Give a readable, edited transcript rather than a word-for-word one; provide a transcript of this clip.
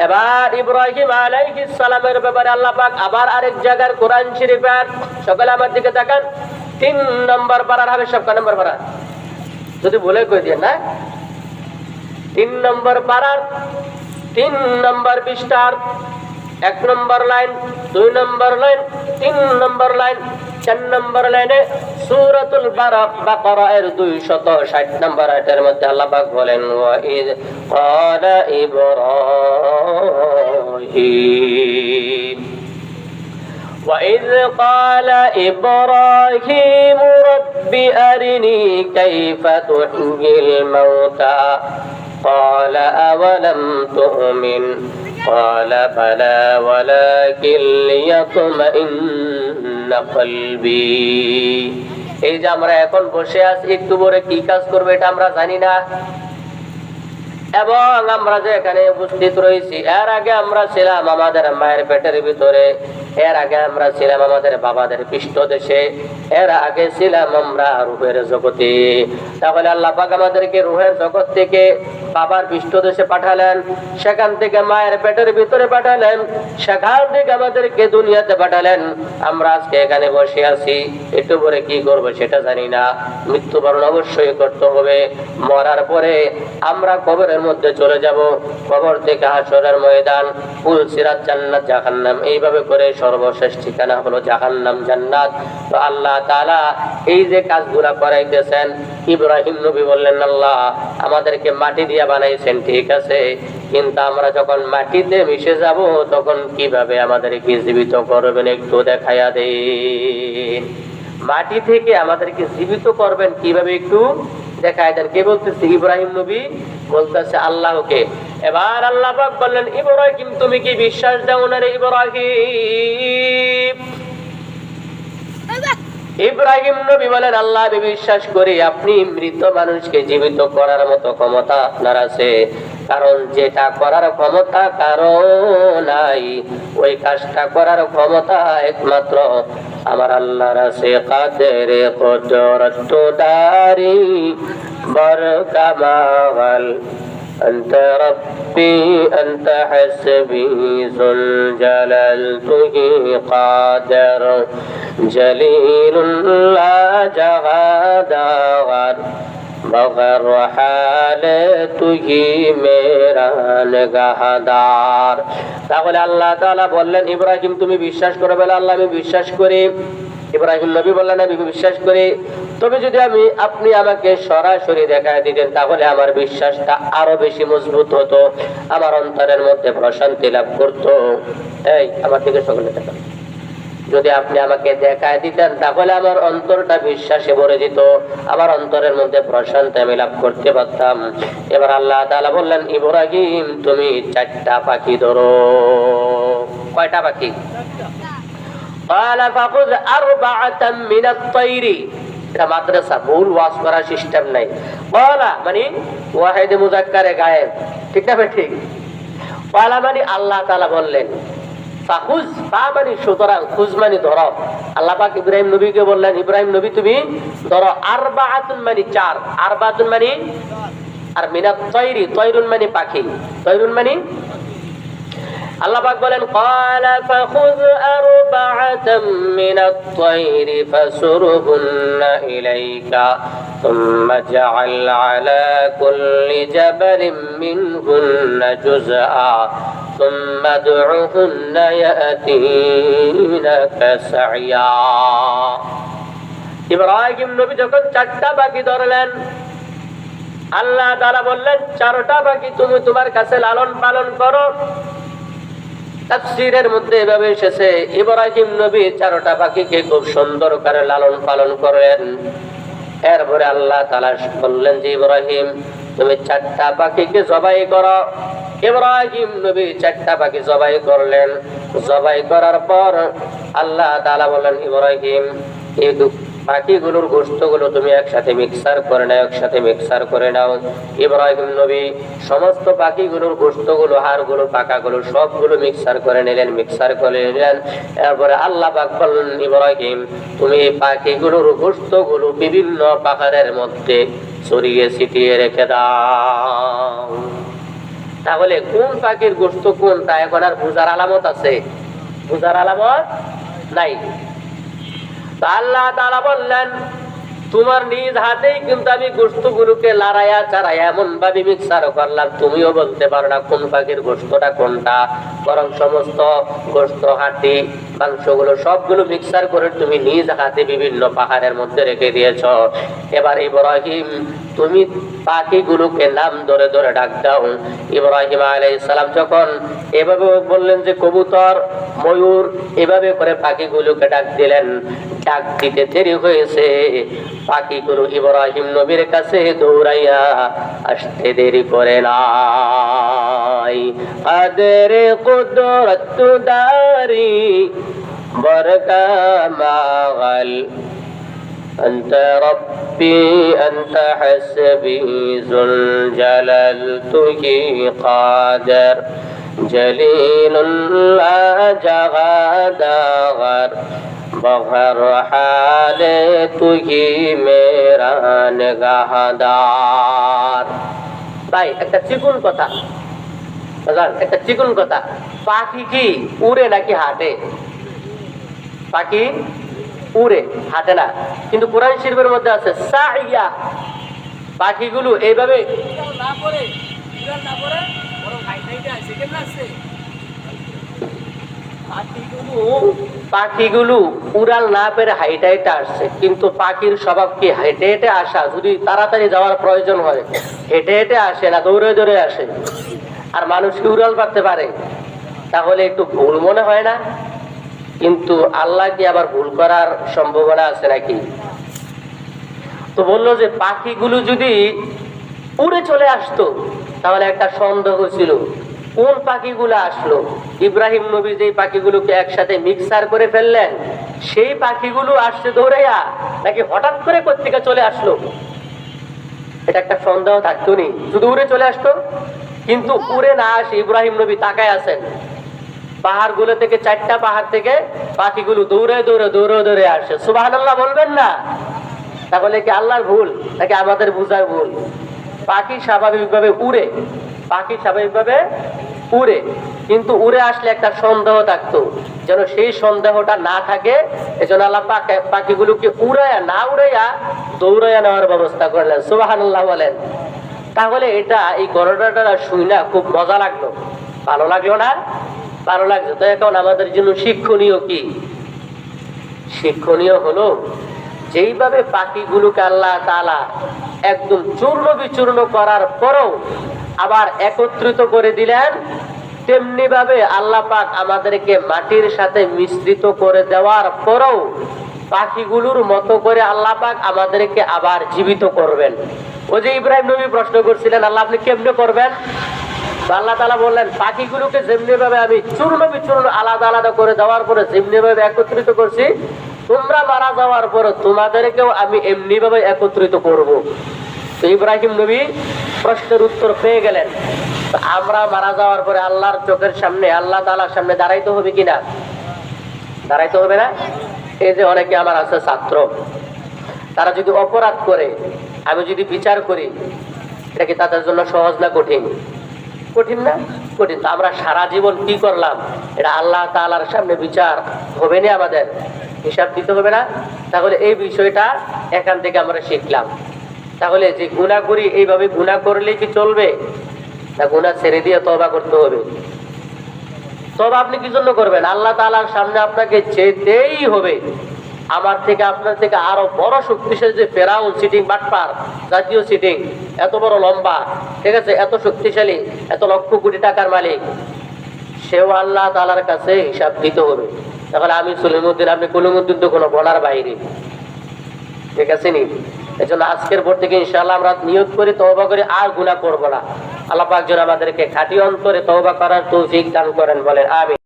এবার ইব্রাহিম আলাইহিস সালামের ব্যাপারে আল্লাহ পাক আবার আরেক জায়গার কোরআন শরীফের, সকলে আমার দিকে তাকান, 3 নম্বর পারার হবে, সব কয় নম্বর পারা যদি বলে কই দিয়ে না, 3 নম্বর পারার 3 নম্বর পৃষ্ঠার 1 নম্বর লাইন, 2 নম্বর লাইন, 3 নম্বর লাইন, 4 নম্বর লাইনে সূরাতুল বাকারা এর 260 নম্বর আয়াতের মধ্যে আল্লাহ পাক বলেন, ওয়া ইয ক্বালা ইব্রাহিম وَإِذْ قَالَ إِبْرَاهِيمُ رَبِّ أَرِنِي كَيْفَ تُحْيِي الْمَوْتَى قَالَ أَوَلَمْ تُؤْمِنْ قَالَ بَلَى وَلَكِنْ لِيَطْمَئِنَّ قَلْبِي। এই যে আমরা এখন বসে আছি, একটু পরে কি কাজ করবে এটা আমরা জানি না, এবং আমরা যে এখানে উপস্থিত রয়েছি, এর আগে আমরা ছিলাম আমাদের মায়ের পেটের ভিতরে, এর আগে আমরা ছিলাম আমাদের বাবাদের পৃষ্ঠদেশে, এর আগে ছিলাম আমরা রূহের জগতে। তাহলে আল্লাহ পাক আমাদেরকে রূহের জগৎ থেকে বাবার পৃষ্ঠদেশে পাঠালেন, সেখান থেকে মায়ের পেটের ভিতরে পাঠালেন, সেখান থেকে আমাদেরকে দুনিয়াতে পাঠালেন। আমরা আজকে এখানে বসে আছি, একটু পরে কি করবো সেটা জানি না। মৃত্যুবরণ অবশ্যই করতে হবে, মরার পরে আমরা কবরের মধ্যে চলে যাব, কবর থেকে হাসরের ময়দান, পুল সিরাত, জান্নাত, জাহান্নাম, এইভাবে করে সর্বশেষ ঠিকানা হলো জাহান্নাম জান্নাত। তো আল্লাহ তাআলা এই যে কাজগুলা করাইতেছেন, ইব্রাহিম নবী বললেন, আল্লাহ আমাদেরকে মাটি দিয়ে বানাইছেন, ঠিক আছে, কিন্তু আমরা যখন মাটিতে মিশে যাব তখন কিভাবে আমাদেরকে জীবিত করবেন একটু দেখাইয়া দেন। মাটি থেকে আমাদেরকে জীবিত করবেন কিভাবে একটু দেখায় দেন। কে বলতেছে? ইব্রাহিম নবী বলতেছে আল্লাহকে। এবার আল্লাহ পাক বললেন, ইব্রাহিম তুমি কি বিশ্বাস দাও না রে ইব্রাহিম? ইব্রাহিম নবী বলেন, আল্লাহ আমি বিশ্বাস করি আপনি মৃত মানুষকে জীবিত করার মতো ক্ষমতা আপনার আছে, কারণ যেটা করার ক্ষমতা কারো নাই, ওই কাজটা করার ক্ষমতা একমাত্র আমার আল্লাহর আছে। কাদের কুদরত দারি বরকামাল أنت ربي أنت حسبي ذو الجلال تهي قادر جليل لا جغادار مغر حال تهي মেরা নিগাহদার। তাহলে আল্লাহ তাআলা বললেন, ইব্রাহিম তুমি বিশ্বাস করো? বলে আল্লাহ আমি বিশ্বাস করি। ইব্রাহিম নবী বললেন, আমি বিশ্বাস করি, তবে যদি আপনি আমাকে সরাসরি দেখায় দিতেন তাহলে আমার বিশ্বাসটা আরো বেশি মজবুত হতো, আমার অন্তরের মধ্যে প্রশান্তি লাভ করতো। এই আমার দিকে সকলে তাকান, যদি আপনি আমাকে দেখায় দিতেন তাহলে আমার অন্তরটা বিশ্বাসে ভরে যেত, আমার অন্তরের মধ্যে প্রশান্তি আমি লাভ করতে পারতাম। এবার আল্লাহ তাআলা বললেন, ইব্রাহিম তুমি 4টা পাখি ধরো। কয়টা পাখি? এটা মাদ্রাসা, ভুল ওয়াজ করার সিস্টেম নাই। বলা মানে ওয়াহিদে মুজাক্কারে গায়েব, ঠিক না? ঠিক। বলা মানে আল্লাহ তাআলা বললেন ফাখুজ, ফা মানে সুতরাং, খুজ মানে ধরো। আল্লাহ পাক ইব্রাহিম নবীকে বললেন, ইব্রাহিম নবী তুমি ধরো। আরবাআতুন মানে 4, আরবাআতুন মানে, আর মিনাত তায়রি, তায়রুন মানে পাখি, তায়রুন মানে আল্লাহ পাক বলেন, ক্বালা ফাখুয আরবাআতাম মিনাত তায়রি ফাসুরহুন্না ইলাইকা সুম্মা জাআল আলা কুল্লি জাবালিন মিনহুন্না জুযআ সুম্মা দু'উহুন্না ইয়াতিনাকা সাইয়া। ইব্রাহিম নবী যখন 4টা পাখি ধরলেন, আল্লাহ তাআলা বললেন 4টা পাখি তুমি তোমার কাছে লালন পালন করো। তাফসীরের মধ্যে এভাবে এসেছে, ইব্রাহিম নবী 4টা পাখিকে খুব সুন্দর করে লালন পালন করেন। এরপরে আল্লাহ তাআলা বললেন যে ইব্রাহিম তুমি 4টা পাখিকে জবাই করো। ইব্রাহিম নবী 4টা পাখি জবাই করলেন। জবাই করার পর আল্লাহ তাআলা বললেন, ইব্রাহিম এই পাখিগুলোর গোশতগুলো তুমি একসাথে মিক্সার করে নাও, একসাথে মিক্সার করে নাও। ইব্রাহিম নবী সমস্ত পাখিগুলোর গোশতগুলো, হাড়গুলো, পাখাগুলো সবগুলো মিক্সার করে নিলেন, মিক্সার করে নিলেন। এরপরে আল্লাহ পাক বললেন, ইব্রাহিম তুমি এই পাখিগুলোর গোশতগুলো বিভিন্ন পাহাড়ের মধ্যে ছড়িয়ে ছিটিয়ে রেখে দাও। তাহলে কোন পাখির গোশত কোনটা এখন আর বুঝার আলামত আছে? বুঝার আলামত নাই। তো আল্লাহ তাআলা বললেন, তোমার নিজ হাতেই কিন্তু আমি গোশতগুলোকে লড়াইয়া চাড়াইয়া এমন ভাবে মিক্সার করলাম, তুমিও বলতে পারো না কোন পাখির গোশতটা কোনটা। বরং সমস্ত গোশত, হাড্ডি, মাংসগুলো সবগুলো মিক্সার করে তুমি নিজ হাতে বিভিন্ন পাহাড়ের মধ্যে রেখে দিয়েছ। এবার ইব্রাহিম, তুমি পাখিগুলোকে নাম ধরে ধরে ডাক দাও। ইব্রাহিম আলাইহিস সালাম যখন এভাবে বললেন যে কবুতর, ময়ূর, এভাবে করে পাখিগুলোকে ডাক দিলেন। ডাক দিতে দেরি হয়েছে, পাখিগুলো ইব্রাহিম নবীর কাছে দৌড়াইয়া আসতে দেরি করে নাই। কাদের কুদরত দারি বরকামাল أنت ربي أنت حسبي ذو الجلال تهي قادر جليل لا جغادر بغر حال تهي मेरा निगाहदार। ভাই একটা চিকুন কথা, একটা চিকুন কথা, পাখি কি উড়ে নাকি হাঁটে? পাখি উড়ে, হাঁটে না। কিন্তু কোরআন শরীফের মধ্যে আছে সাইয়া, পাখিগুলো এইভাবে পাখিগুলো উড়াল না পেরে হাইটে হাইটে আসছে। কিন্তু পাখির স্বভাব কি হেঁটে হেঁটে আসা, যদি তাড়াতাড়ি যাওয়ার প্রয়োজন হয় হেঁটে হেঁটে আসে না, দৌড়ে দৌড়ে আসে। আর মানুষ কি উড়াল পারতে পারে? তাহলে একটু ভুল মনে হয় না? কিন্তু আল্লাহ কি আবার ভুল করার সম্ভাবনা আছে নাকি? তো বললো যে পাখিগুলো যদি উড়ে চলে আসতো তাহলে একটা সন্দেহ ছিল, কোন পাখিগুলো আসলো? ইব্রাহিম নবী যেই পাখিগুলোকে একসাথে মিক্সার করে ফেললেন, সেই পাখিগুলো আসছে দৌড়াইয়া নাকি হঠাৎ করে কোত্থেকে চলে আসলো? এটা একটা সন্দেহ থাকতো নি, শুধু উড়ে চলে আসতো। কিন্তু উড়ে না আসে, ইব্রাহিম নবী তাকায় আছেন। পাহাড় গুলো থেকে, 4টা পাহাড় থেকে পাখিগুলো দৌড়ে দৌড়ে দৌড়ে দৌড়ে আসে। সুবহানাল্লাহ বলবেন না? তাহলে কি আল্লাহর ভুল নাকি আমাদের বুঝার ভুল? পাখি স্বাভাবিকভাবে উড়ে, পাখি স্বাভাবিকভাবে উড়ে, কিন্তু উড়ে আসলে একটা সন্দেহ থাকতো, যেন সেই সন্দেহটা না থাকে। এজন্য আল্লাহ পাখিগুলোকে উড়াইয়া না উড়াইয়া দৌড়াইয়া নেওয়ার ব্যবস্থা করলেন। সুবহানাল্লাহ বলেন। তাহলে এটা, এই ঘটনাটা শুই না খুব মজা লাগলো, ভালো লাগলো না? ভালো লাগছে। তো এখন আমাদের জন্য শিক্ষণীয় কি? শিক্ষণীয় হলো, যেইভাবে পাখিগুলোকে আল্লাহ তাআলা একদম চূর্ণ বিচূর্ণ করার পরও আবার একত্রিত করে দিলেন, তেমনি ভাবে আল্লাহ পাক আমাদেরকে মাটির সাথে মিশ্রিত করে দেওয়ার পরও পাখিগুলোর মতো করে আল্লাহ পাক আমাদেরকে আবার জীবিত করবেন। ওই যে ইব্রাহিম নবী প্রশ্ন করছিলেন, আল্লাহ আপনি কেমনে করবেন? আল্লাহ তাআলা বললেন, পাখিগুলোকে যেমনি ভাবে আমি চূর্ণ বিচূর্ণ আলাদা আলাদা করে দেওয়ার পরে যেমনি ভাবে একত্রিত করছি, তোমরা মারা যাওয়ার পরে তোমাদেরকেও আমি এমনি ভাবে একত্রিত করব। তো ইব্রাহিম নবী প্রশ্নের উত্তর পেয়ে গেলেন। আমরা মারা যাওয়ার পরে আল্লাহর চোখের সামনে, আল্লাহ তাআলার সামনে দাঁড়াইতে হবে কিনা? দাঁড়াইতে হবে না? এই যে অনেকে আমার আছে ছাত্র, তারা যদি অপরাধ করে আমি যদি বিচার করি, এটা কি তাদের জন্য সহজ না কঠিন? কঠিন না? কঠিন। তো আমরা সারা জীবন কি করলাম, এটা আল্লাহ তাআলার সামনে বিচার হবে না, আমাদের হিসাব দিতে হবে না? তাহলে এই বিষয়টা এখান থেকে আমরা শিখলাম। তাহলে যে গুনাহ করি, এইভাবে গুনাহ করলে কি চলবে? না, গুনাহ ছেড়ে দিয়ে তওবা করতে হবে। তওবা আপনি কি জন্য করবেন? আল্লাহ তাআলার সামনে আপনাকে যেতেই হবে। আমার থেকে, আপনার থেকে আরো বড় শক্তিশালী যে ফেরাউন, সিটিং বাটপার, জাতীয় সিটিং, এত বড় লম্বা, ঠিক আছে, এত শক্তিশালী, এত লক্ষ কোটি টাকার মালিক, সেও আল্লাহ তাআলার কাছে হিসাব দিতে হবে। তাহলে আমি সলিমউদ্দিন, আপনি কলিমউদ্দিন তো কোনো বলার বাইরে, ঠিক আছে নি? এজন্য আজকের পর থেকে ইনশাআল্লাহ আমরা নিয়ত করি, তওবা করি, আর গুনাহ করব না। আল্লাহ পাক যেন আমাদেরকে খাঁটি অন্তরে তওবা করার তৌফিক দান করেন, বলেন আমিন।